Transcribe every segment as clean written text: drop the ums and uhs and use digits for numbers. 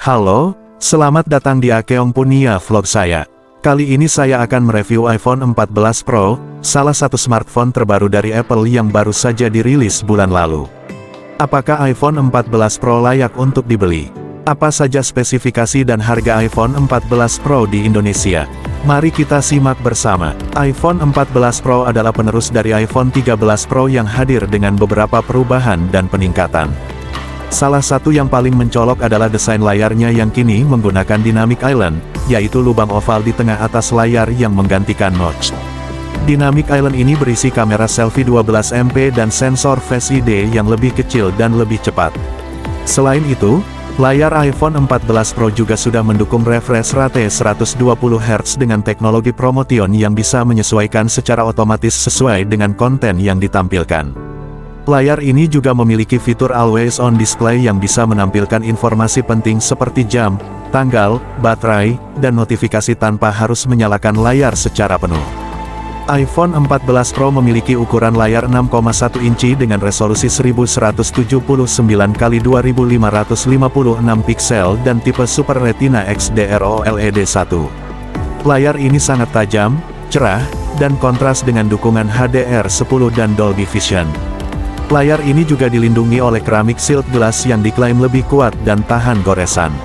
Halo, selamat datang di Akeong Punia Vlog saya. Kali ini saya akan mereview iPhone 14 Pro, salah satu smartphone terbaru dari Apple yang baru saja dirilis bulan lalu. Apakah iPhone 14 Pro layak untuk dibeli? Apa saja spesifikasi dan harga iPhone 14 Pro di Indonesia? Mari kita simak bersama. iPhone 14 Pro adalah penerus dari iPhone 13 Pro yang hadir dengan beberapa perubahan dan peningkatan. Salah satu yang paling mencolok adalah desain layarnya yang kini menggunakan Dynamic Island, yaitu lubang oval di tengah atas layar yang menggantikan notch. Dynamic Island ini berisi kamera selfie 12 MP dan sensor Face ID yang lebih kecil dan lebih cepat. Selain itu, layar iPhone 14 Pro juga sudah mendukung refresh rate 120 Hz dengan teknologi Promotion yang bisa menyesuaikan secara otomatis sesuai dengan konten yang ditampilkan. Layar ini juga memiliki fitur Always On Display yang bisa menampilkan informasi penting seperti jam, tanggal, baterai, dan notifikasi tanpa harus menyalakan layar secara penuh. iPhone 14 Pro memiliki ukuran layar 6,1 inci dengan resolusi 1179x2556 piksel dan tipe Super Retina XDR OLED 1. Layar ini sangat tajam, cerah, dan kontras dengan dukungan HDR10 dan Dolby Vision. Layar ini juga dilindungi oleh keramik shield glass yang diklaim lebih kuat dan tahan goresan.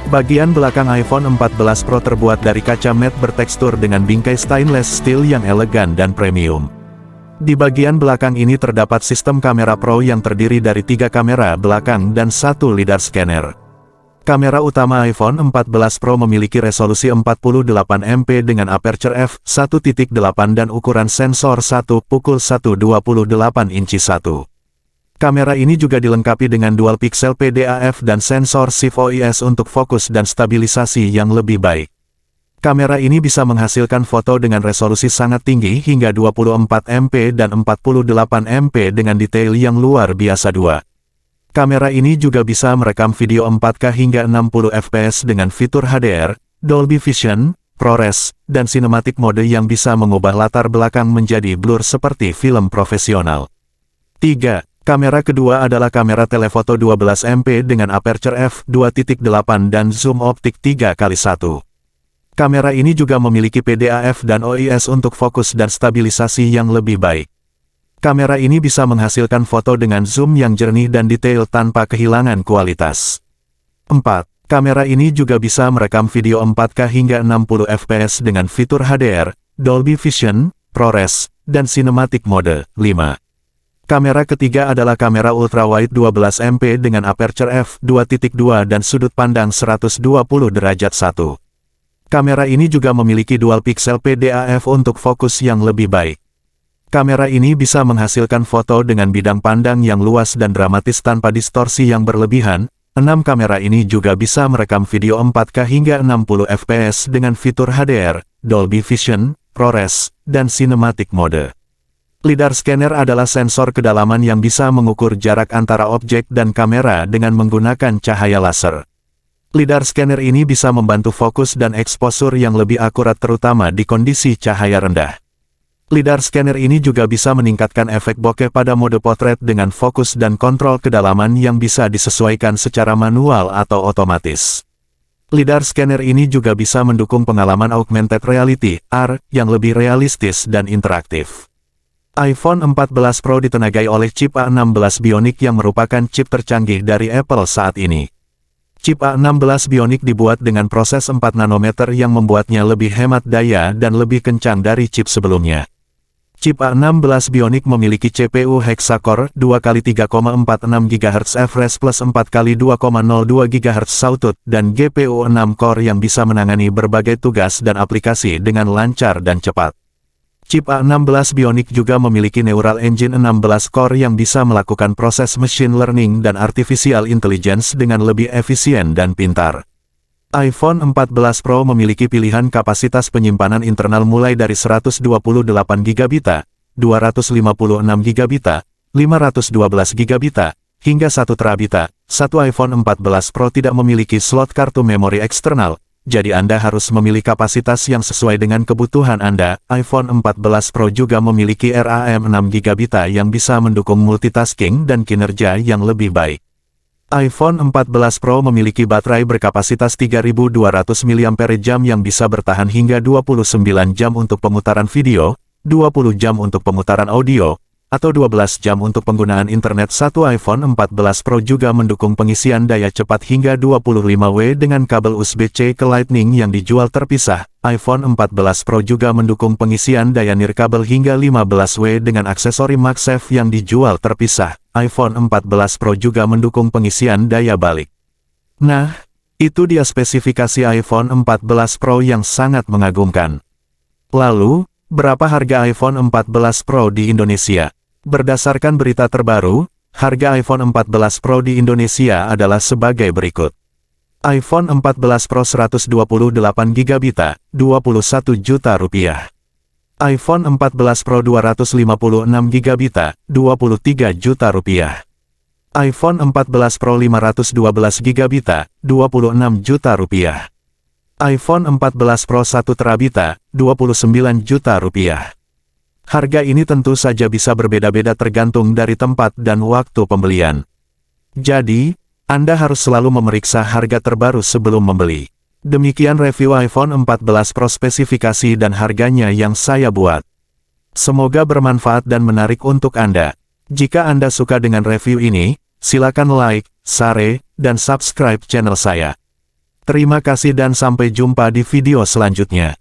Bagian belakang iPhone 14 Pro terbuat dari kaca matte bertekstur dengan bingkai stainless steel yang elegan dan premium. Di bagian belakang ini terdapat sistem kamera Pro yang terdiri dari 3 kamera belakang dan 1 lidar scanner. Kamera utama iPhone 14 Pro memiliki resolusi 48 MP dengan aperture f1.8 dan ukuran sensor 1/128 inci 1. Kamera ini juga dilengkapi dengan dual pixel PDAF dan sensor shift OIS untuk fokus dan stabilisasi yang lebih baik. Kamera ini bisa menghasilkan foto dengan resolusi sangat tinggi hingga 24 MP dan 48 MP dengan detail yang luar biasa 2. Kamera ini juga bisa merekam video 4K hingga 60 fps dengan fitur HDR, Dolby Vision, ProRes, dan Cinematic Mode yang bisa mengubah latar belakang menjadi blur seperti film profesional. 3. Kamera kedua adalah kamera telefoto 12 MP dengan aperture f2.8 dan zoom optik 3x1. Kamera ini juga memiliki PDAF dan OIS untuk fokus dan stabilisasi yang lebih baik. Kamera ini bisa menghasilkan foto dengan zoom yang jernih dan detail tanpa kehilangan kualitas. 4. Kamera ini juga bisa merekam video 4K hingga 60 fps dengan fitur HDR, Dolby Vision, ProRes, dan Cinematic Mode. 5. Kamera ketiga adalah kamera ultrawide 12 MP dengan aperture f2.2 dan sudut pandang 120 derajat 1. Kamera ini juga memiliki dual pixel PDAF untuk fokus yang lebih baik. Kamera ini bisa menghasilkan foto dengan bidang pandang yang luas dan dramatis tanpa distorsi yang berlebihan. 6. Kamera ini juga bisa merekam video 4K hingga 60 fps dengan fitur HDR, Dolby Vision, ProRes, dan Cinematic Mode. Lidar scanner adalah sensor kedalaman yang bisa mengukur jarak antara objek dan kamera dengan menggunakan cahaya laser. Lidar scanner ini bisa membantu fokus dan exposure yang lebih akurat terutama di kondisi cahaya rendah. Lidar scanner ini juga bisa meningkatkan efek bokeh pada mode potret dengan fokus dan kontrol kedalaman yang bisa disesuaikan secara manual atau otomatis. Lidar scanner ini juga bisa mendukung pengalaman augmented reality, AR, yang lebih realistis dan interaktif. iPhone 14 Pro ditenagai oleh chip A16 Bionic yang merupakan chip tercanggih dari Apple saat ini. Chip A16 Bionic dibuat dengan proses 4 nanometer yang membuatnya lebih hemat daya dan lebih kencang dari chip sebelumnya. Chip A16 Bionic memiliki CPU Hexa-core 2x3,46 GHz Fresh plus 4x2,02 GHz Sawtooth dan GPU 6 core yang bisa menangani berbagai tugas dan aplikasi dengan lancar dan cepat. Chip A16 Bionic juga memiliki Neural Engine 16 core yang bisa melakukan proses machine learning dan artificial intelligence dengan lebih efisien dan pintar. iPhone 14 Pro memiliki pilihan kapasitas penyimpanan internal mulai dari 128GB, 256GB, 512GB, hingga 1TB. Satu iPhone 14 Pro tidak memiliki slot kartu memori eksternal, jadi Anda harus memilih kapasitas yang sesuai dengan kebutuhan Anda. iPhone 14 Pro juga memiliki RAM 6GB yang bisa mendukung multitasking dan kinerja yang lebih baik. iPhone 14 Pro memiliki baterai berkapasitas 3200 mAh yang bisa bertahan hingga 29 jam untuk pemutaran video, 20 jam untuk pemutaran audio, atau 12 jam untuk penggunaan internet. Satu iPhone 14 Pro juga mendukung pengisian daya cepat hingga 25W dengan kabel USB-C ke Lightning yang dijual terpisah. iPhone 14 Pro juga mendukung pengisian daya nirkabel hingga 15W dengan aksesori MagSafe yang dijual terpisah. iPhone 14 Pro juga mendukung pengisian daya balik. Nah, itu dia spesifikasi iPhone 14 Pro yang sangat mengagumkan. Lalu, berapa harga iPhone 14 Pro di Indonesia? Berdasarkan berita terbaru, harga iPhone 14 Pro di Indonesia adalah sebagai berikut. iPhone 14 Pro 128GB, Rp21 juta. iPhone 14 Pro 256GB, Rp23 juta. iPhone 14 Pro 512GB, Rp26 juta. iPhone 14 Pro 1TB, Rp29 juta. Harga ini tentu saja bisa berbeda-beda tergantung dari tempat dan waktu pembelian. Jadi, Anda harus selalu memeriksa harga terbaru sebelum membeli. Demikian review iPhone 14 Pro spesifikasi dan harganya yang saya buat. Semoga bermanfaat dan menarik untuk Anda. Jika Anda suka dengan review ini, silakan like, share, dan subscribe channel saya. Terima kasih dan sampai jumpa di video selanjutnya.